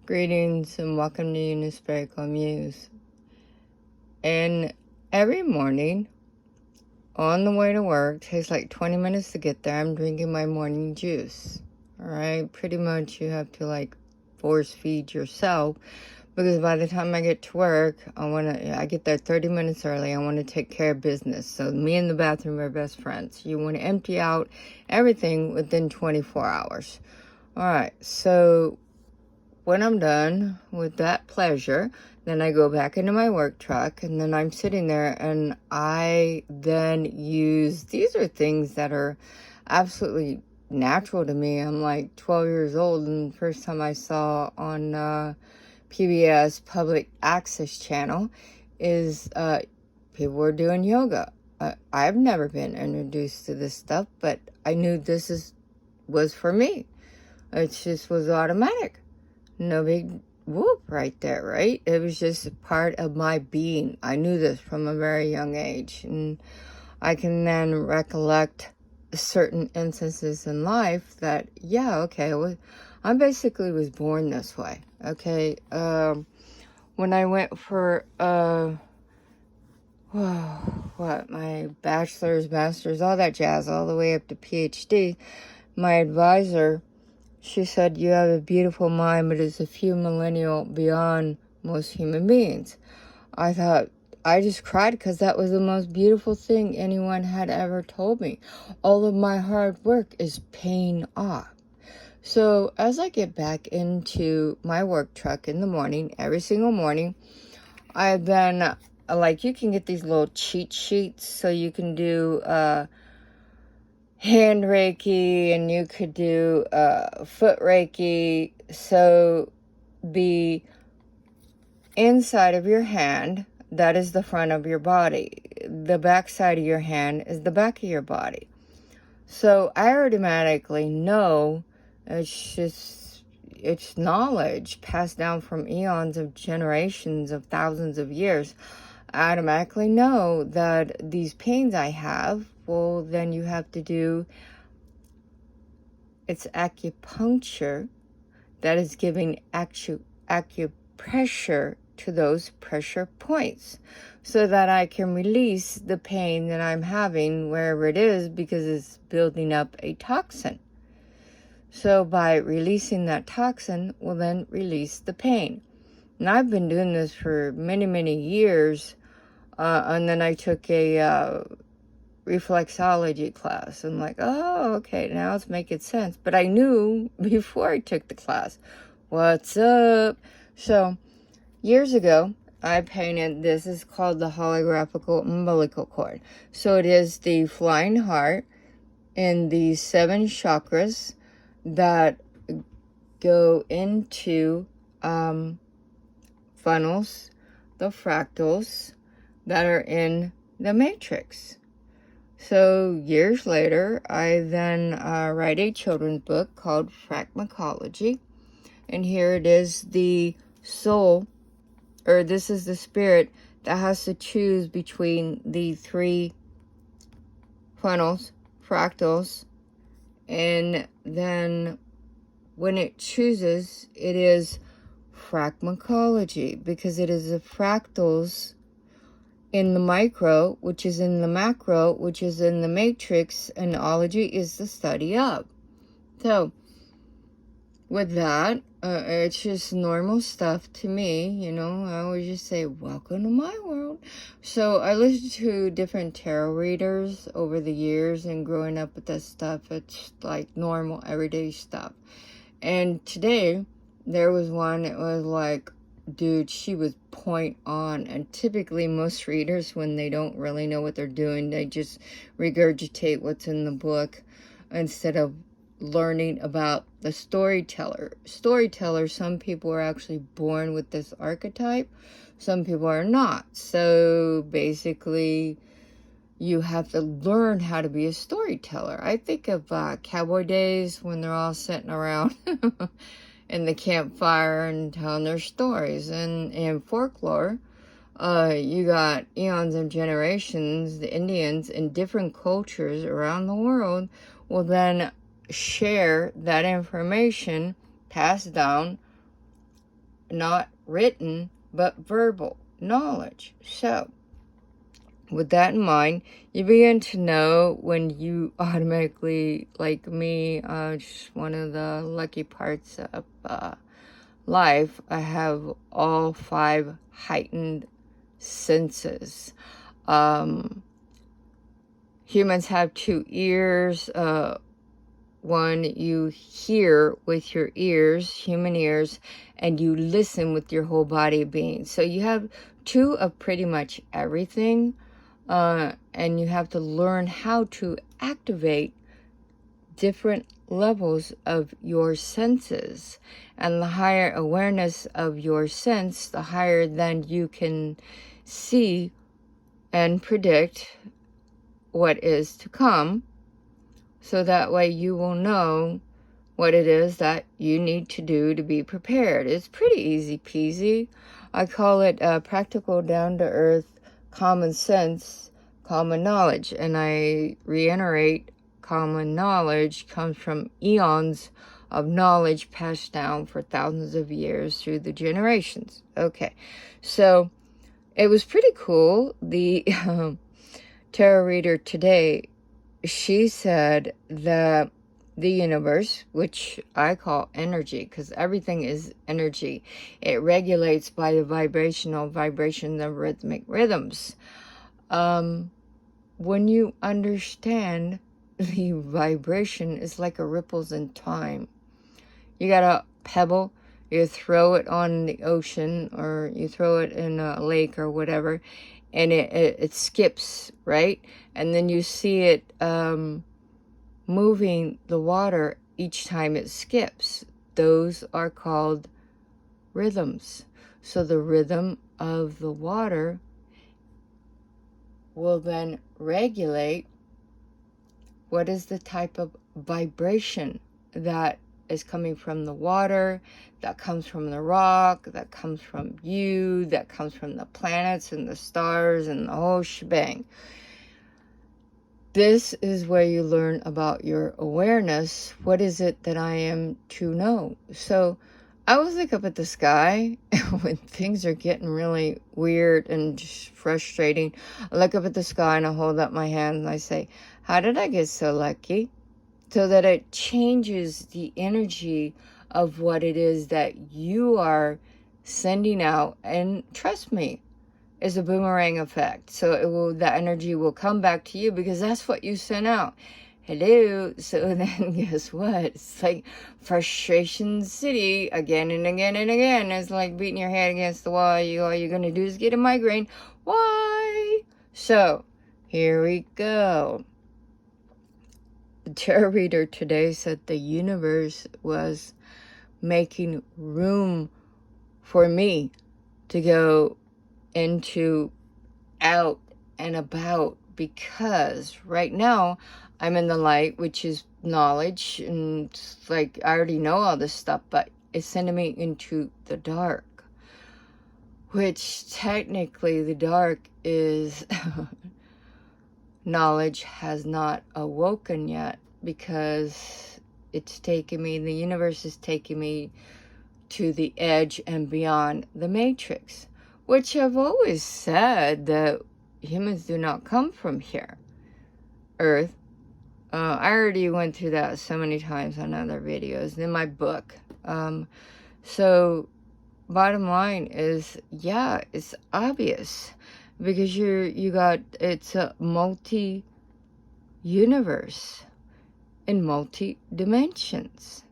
Greetings and welcome to Unispherical Muse. And every morning on the way to work, takes like 20 minutes to get there, I'm drinking my morning juice. Alright, pretty much you have to like force feed yourself because by the time I get to work, I get there 30 minutes early. I want to take care of business. So me and the bathroom are best friends. You want to empty out everything within 24 hours. Alright, so when I'm done with that pleasure, then I go back into my work truck, and then I'm sitting there, and I then use, these are things that are absolutely natural to me. I'm like 12 years old, and the first time I saw on PBS Public Access Channel is people were doing yoga. I've never been introduced to this stuff, but I knew was for me. It just was automatic. No big whoop right there, right? It was just part of my being. I knew this from a very young age. And I can then recollect certain instances in life that, yeah, okay, I basically was born this way, okay? When I went for, my bachelor's, master's, all that jazz, all the way up to PhD, my advisor, she said, you have a beautiful mind, but it's a few millennial beyond most human beings. I thought, I just cried because that was the most beautiful thing anyone had ever told me. All of my hard work is paying off. So as I get back into my work truck in the morning, every single morning, I then, you can get these little cheat sheets so you can do, hand Reiki, and you could do foot Reiki. So the inside of your hand, that is the front of your body. The back side of your hand is the back of your body. So I automatically know, it's knowledge passed down from eons of generations of thousands of years. I automatically know that these pains I have, well, then you have to do, it's acupuncture that is giving acupressure to those pressure points so that I can release the pain that I'm having wherever it is, because it's building up a toxin. So by releasing that toxin will then release the pain. And I've been doing this for many, many years. And then I took a reflexology class. I'm like, oh, okay, now it's making sense. But I knew before I took the class, what's up? So years ago, I painted, this is called the holographical umbilical cord. So it is the flying heart and the 7 chakras that go into funnels, the fractals that are in the matrix. So years later, I then write a children's book called Frackmicology. And here it is the soul, or this is the spirit that has to choose between the 3 funnels, fractals. And then when it chooses, it is Frackmicology, because it is the fractals in the micro, which is in the macro, which is in the matrix, and ology is the study of. So with that, it's just normal stuff to me, I always just say, welcome to my world. So I listened to different tarot readers over the years, and growing up with this stuff, it's like normal, everyday stuff. And today, there was one, it was like, dude, she was point on. And typically most readers, when they don't really know what they're doing, they just regurgitate what's in the book instead of learning about the storyteller. Some people are actually born with this archetype, some people are not. So basically, you have to learn how to be a storyteller. I think of cowboy days when they're all sitting around in the campfire and telling their stories. And in folklore, you got eons and generations, the Indians in different cultures around the world will then share that information passed down not written, but verbal knowledge. So, with that in mind, you begin to know when you automatically, like me, just one of the lucky parts of life, I have all 5 heightened senses. Humans have 2 ears. One, you hear with your ears, human ears, and you listen with your whole body being. So you have 2 of pretty much everything. And you have to learn how to activate different levels of your senses. And the higher awareness of your sense, the higher then you can see and predict what is to come. So that way you will know what it is that you need to do to be prepared. It's pretty easy peasy. I call it practical, down-to-earth, common sense, common knowledge. And I reiterate, common knowledge comes from eons of knowledge passed down for thousands of years through the generations. Okay, so it was pretty cool. The tarot reader today, she said that the universe, which I call energy, because everything is energy, it regulates by the vibration of rhythmic rhythms. When you understand the vibration is like a ripples in time. You got a pebble, you throw it on the ocean, or you throw it in a lake or whatever, and it skips, right? And then you see it moving the water each time it skips. Those are called rhythms. So the rhythm of the water will then regulate what is the type of vibration that is coming from the water, that comes from the rock, that comes from you, that comes from the planets and the stars and the whole shebang. This is where you learn about your awareness. What is it that I am to know? So I always look up at the sky when things are getting really weird and just frustrating. I look up at the sky and I hold up my hand and I say, how did I get so lucky? So that it changes the energy of what it is that you are sending out. And trust me, it's a boomerang effect. So it will, that energy will come back to you because that's what you sent out. Hello. So then guess what? It's like frustration city again and again and again. It's like beating your head against the wall. All you're going to do is get a migraine. Why? So here we go. The tarot reader today said the universe was making room for me to go into, out, and about, because right now I'm in the light, which is knowledge, and it's like I already know all this stuff, but it's sending me into the dark, which technically the dark is knowledge has not awoken yet, because it's taking me, the universe is taking me to the edge and beyond the matrix, which I've always said that humans do not come from here, Earth. I already went through that so many times on other videos in my book. So bottom line is, yeah, it's obvious, because it's a multi-universe in multi-dimensions.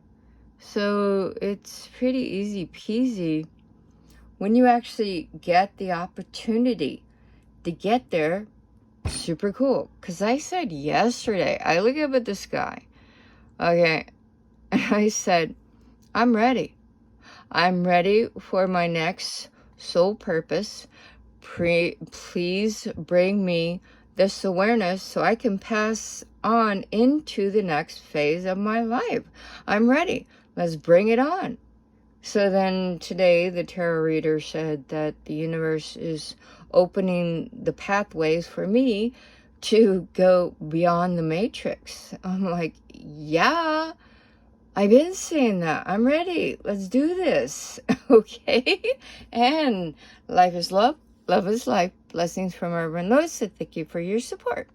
So it's pretty easy peasy when you actually get the opportunity to get there. Super cool. Because I said yesterday, I look up at the sky, okay, and I said, I'm ready. I'm ready for my next soul purpose. Please bring me this awareness so I can pass on into the next phase of my life. I'm ready. Let's bring it on. So then today the tarot reader said that the universe is opening the pathways for me to go beyond the matrix. I'm like, yeah, I've been saying that. I'm ready. Let's do this. Okay? And life is love. Love is life. Blessings from Reverend Lewis. Thank you for your support.